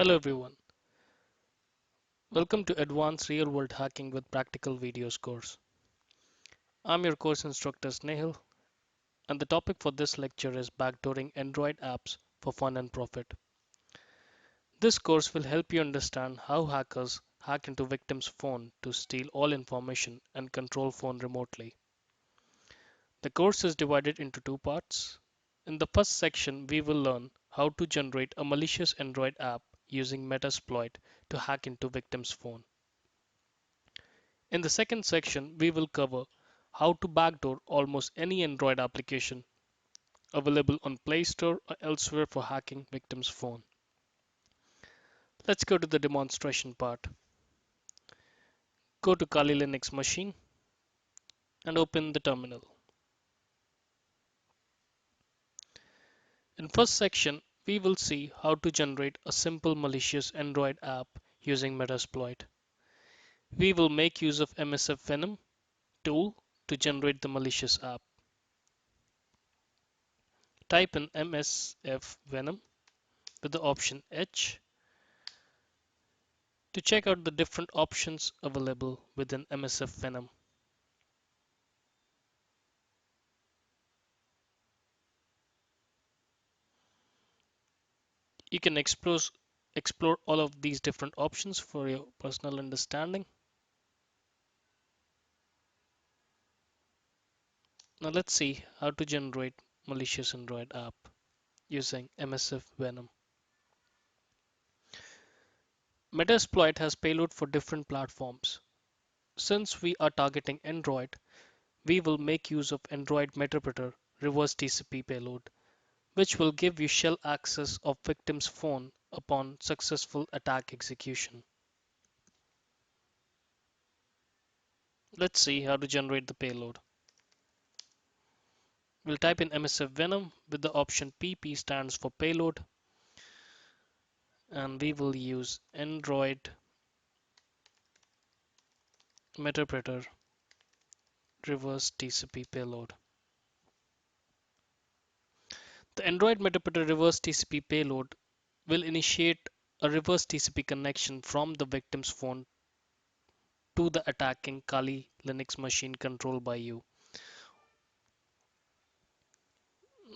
Hello everyone, welcome to Advanced Real World Hacking with Practical Videos course. I'm your course instructor Snehal, and the topic for this lecture is backdooring Android apps for fun and profit. This course will help you understand how hackers hack into victims' phone to steal all information and control phone remotely. The course is divided into two parts. In the first section, we will learn how to generate a malicious Android app using Metasploit to hack into victims' phone. In the second section, we will cover how to backdoor almost any Android application available on Play Store or elsewhere for hacking victims' phone. Let's go to the demonstration part. Go to Kali Linux machine and open the terminal. In first section, we will see how to generate a simple malicious Android app using Metasploit. We will make use of MSF Venom tool to generate the malicious app. Type in MSF Venom with the option H to check out the different options available within MSF Venom. You can explore all of these different options for your personal understanding. Now let's see how to generate malicious Android app using MSF Venom. Metasploit has payload for different platforms. Since we are targeting Android, we will make use of Android Meterpreter reverse TCP payload, which will give you shell access of victim's phone upon successful attack execution. Let's see how to generate the payload. We'll type in MSF Venom with the option PP stands for payload, and we will use Android Meterpreter reverse TCP payload. The Android Meterpreter reverse TCP payload will initiate a reverse TCP connection from the victim's phone to the attacking Kali Linux machine controlled by you.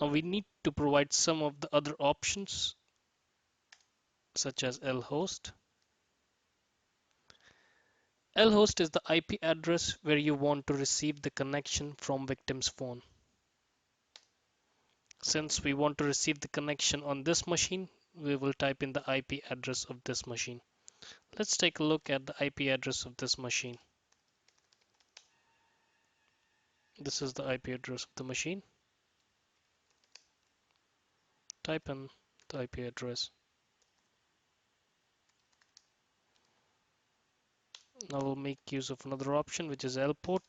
Now we need to provide some of the other options such as lhost. Lhost is the IP address where you want to receive the connection from victim's phone. Since we want to receive the connection on this machine, we will type in the IP address of this machine. Let's take a look at the IP address of this machine. This is the IP address of the machine. Type in the IP address. Now we'll make use of another option, which is lport.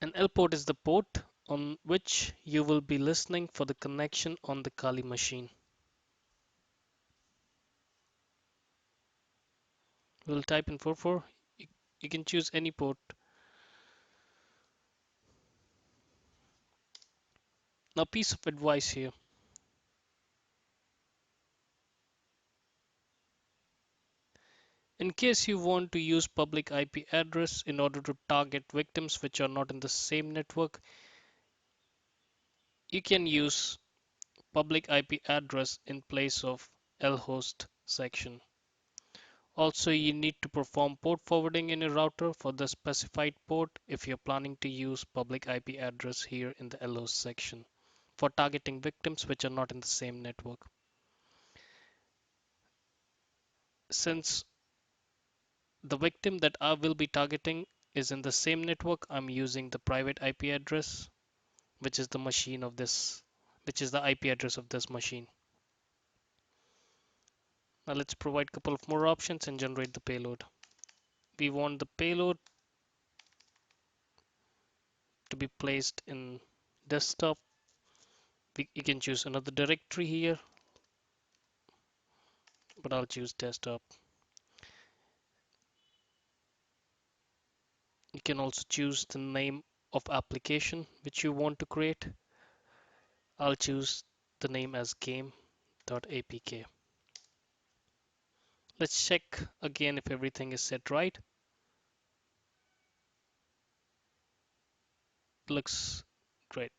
An lport is the port on which you will be listening for the connection on the Kali machine. We'll type in 44. You can choose any port. Now, piece of advice here. In case you want to use public IP address in order to target victims which are not in the same network, you can use public IP address in place of lhost section. Also, you need to perform port forwarding in your router for the specified port if you're planning to use public IP address here in the lhost section for targeting victims which are not in the same network. Since the victim that I will be targeting is in the same network, I'm using the private IP address, which is the machine of this, which is the IP address of this machine. Now let's provide a couple of more options and generate the payload. We want the payload to be placed in desktop. You can choose another directory here, but I'll choose desktop. You can also choose the name of application which you want to create. I'll choose the name as game.apk. Let's check again if everything is set right. Looks great.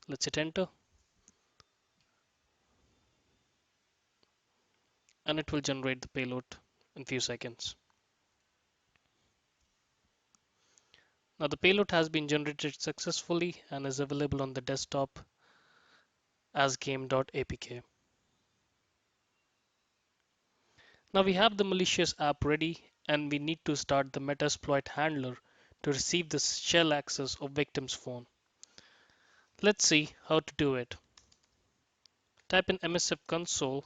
Let's hit enter and it will generate the payload in few seconds. Now the payload has been generated successfully and is available on the desktop as game.apk. Now we have the malicious app ready and we need to start the Metasploit handler to receive the shell access of victim's phone. Let's see how to do it. Type in MSF console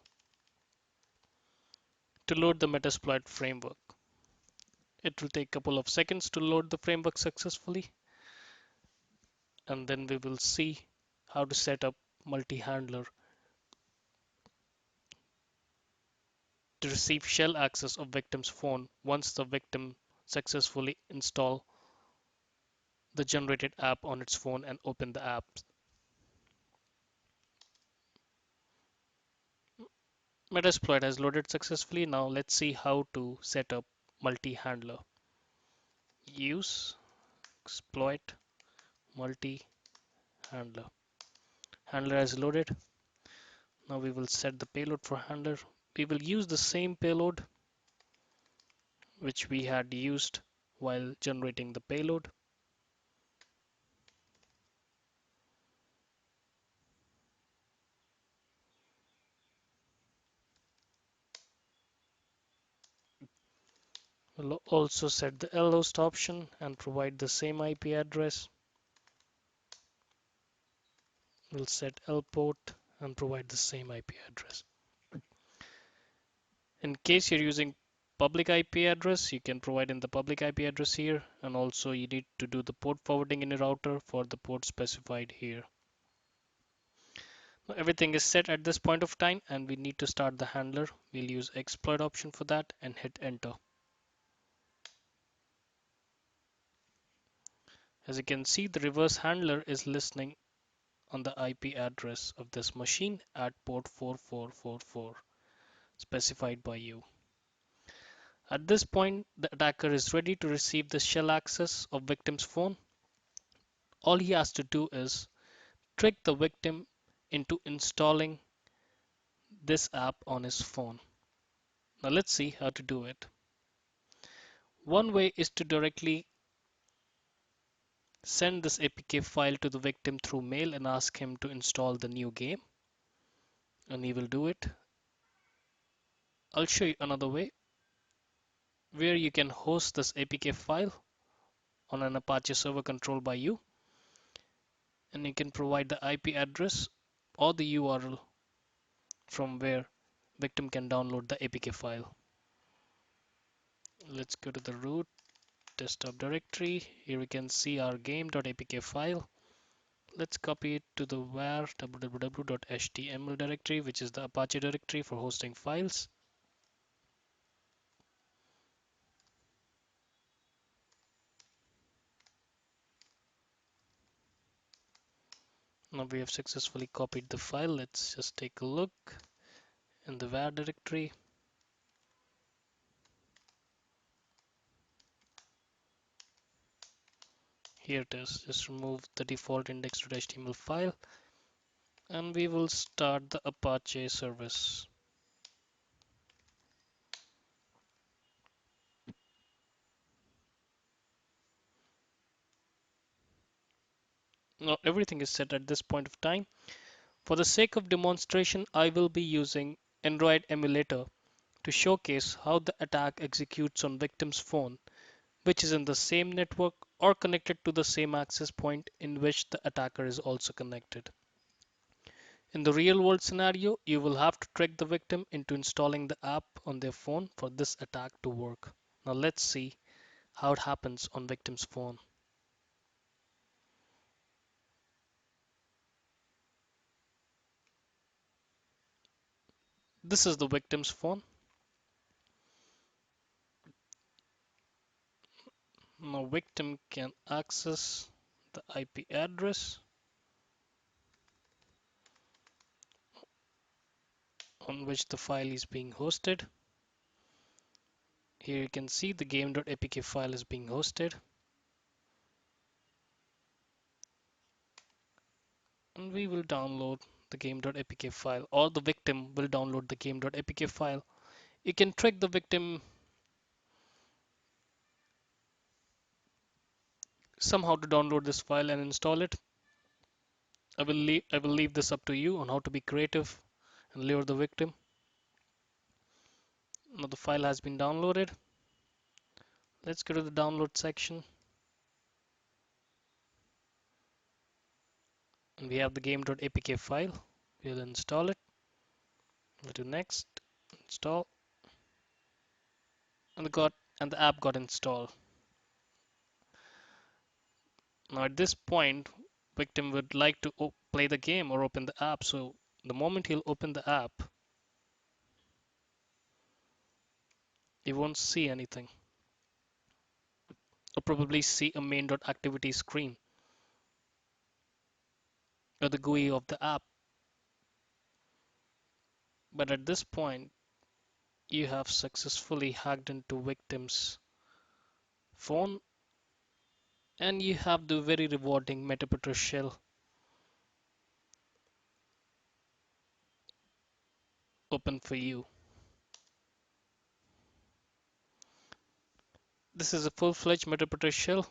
to load the Metasploit framework. It will take a couple of seconds to load the framework successfully, and then we will see how to set up multi-handler to receive shell access of victim's phone once the victim successfully install the generated app on its phone and open the app. Metasploit has loaded successfully. Now let's see how to set up multi-handler. Use exploit multi-handler. Handler has loaded. Now we will set the payload for handler. We will use the same payload which we had used while generating the payload. We'll also set the lhost option and provide the same IP address. We'll set lport and provide the same IP address. In case you're using public IP address, you can provide in the public IP address here, and also you need to do the port forwarding in your router for the port specified here. Now everything is set at this point of time and we need to start the handler. We'll use exploit option for that and hit enter. As you can see, the reverse handler is listening on the IP address of this machine at port 4444 specified by you. At this point, the attacker is ready to receive the shell access of victim's phone. All he has to do is trick the victim into installing this app on his phone. Now let's see how to do it. One way is to directly send this APK file to the victim through mail and ask him to install the new game, and he will do it. I'll show you another way where you can host this APK file on an Apache server controlled by you, and you can provide the IP address or the URL from where victim can download the APK file. Let's go to the root desktop directory. Here we can see our game.apk file. Let's copy it to the var www.html directory, which is the Apache directory for hosting files. Now we have successfully copied the file. Let's just take a look in the var directory. Here it is. Just remove the default index.html file and we will start the Apache service. Now everything is set at this point of time. For the sake of demonstration, I will be using Android emulator to showcase how the attack executes on victim's phone, which is in the same network or connected to the same access point in which the attacker is also connected. In the real world scenario, you will have to trick the victim into installing the app on their phone for this attack to work. Now let's see how it happens on victim's phone. This is the victim's phone. Now victim can access the IP address on which the file is being hosted. Here you can see the game.apk file is being hosted. And we will download the game.apk file, or the victim will download the game.apk file. You can trick the victim somehow to download this file and install it. I will leave this up to you on how to be creative and lure the victim. Now the file has been downloaded. Let's go to the download section, and we have the game.apk file. We'll install it. We'll do next, install, and the app got installed. Now at this point, victim would like to play the game or open the app. So the moment he'll open the app, he won't see anything, or probably see a main.activity screen or the GUI of the app. But at this point, you have successfully hacked into victim's phone, and you have the very rewarding Metaprotector shell open for you. This is a full-fledged Metaprotector shell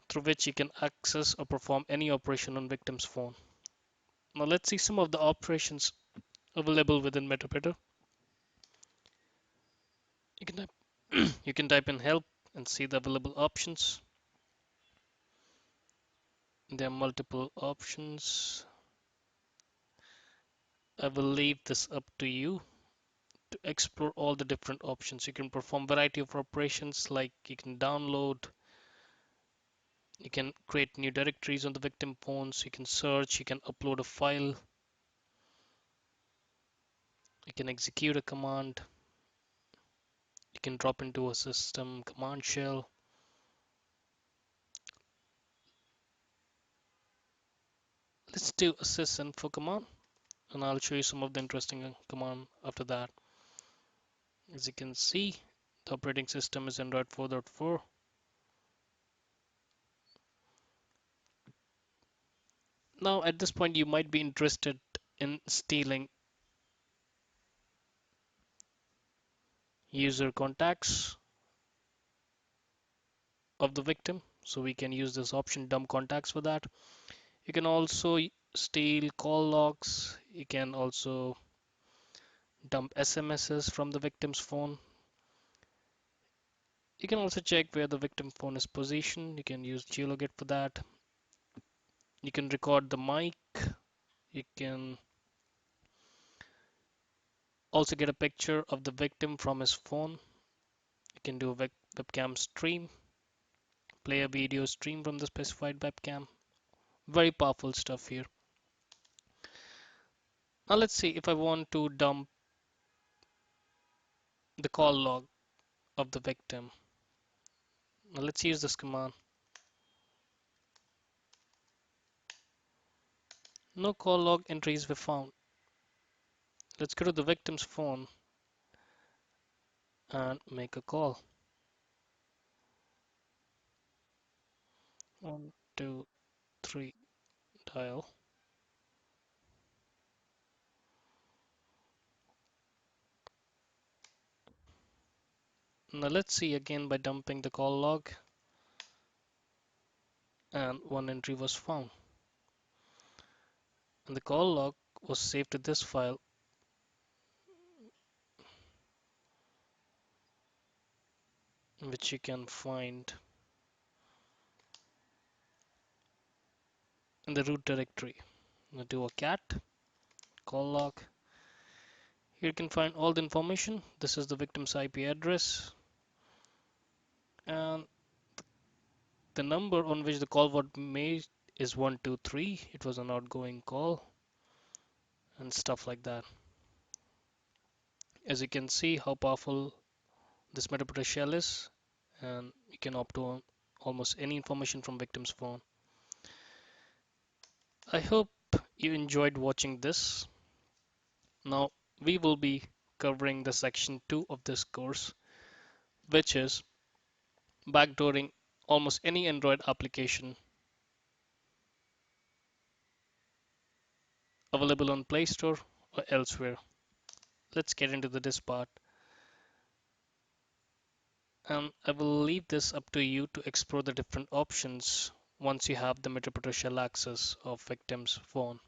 through which you can access or perform any operation on victim's phone. Now let's see some of the operations available within Metaprotector. You can type, you can type in help and see the available options. There are multiple options. I will leave this up to you to explore all the different options. You can perform variety of operations, like you can download, you can create new directories on the victim phones, you can search, you can upload a file, you can execute a command, you can drop into a system command shell. Let's do a sysinfo command, and I'll show you some of the interesting command after that. As you can see, the operating system is Android 4.4. Now at this point you might be interested in stealing user contacts of the victim, so we can use this option dump contacts for that. You can also steal call logs. You can also dump SMSs from the victim's phone. You can also check where the victim phone is positioned. You can use geolocate for that. You can record the mic. You can also get a picture of the victim from his phone. You can do a webcam stream, play a video stream from the specified webcam. Very powerful stuff here. Now let's see if I want to dump the call log of the victim. Now let's use this command. No call log entries were found. Let's go to the victim's phone and make a call. 1, 2, 3, dial. Now let's see again by dumping the call log, and one entry was found. And the call log was saved to this file, which you can find in the root directory. Now do a cat call log. Here you can find all the information. This is the victim's IP address, and the number on which the call was made is 123. It was an outgoing call and stuff like that. As you can see how powerful this Metaprotector shell is, and you can opt to almost any information from victim's phone. I hope you enjoyed watching this. Now we will be covering the section 2 of this course, which is backdooring almost any Android application available on Play Store or elsewhere. Let's get into this part, and I will leave this up to you to explore the different options once you have the Metro Shell access of victim's phone.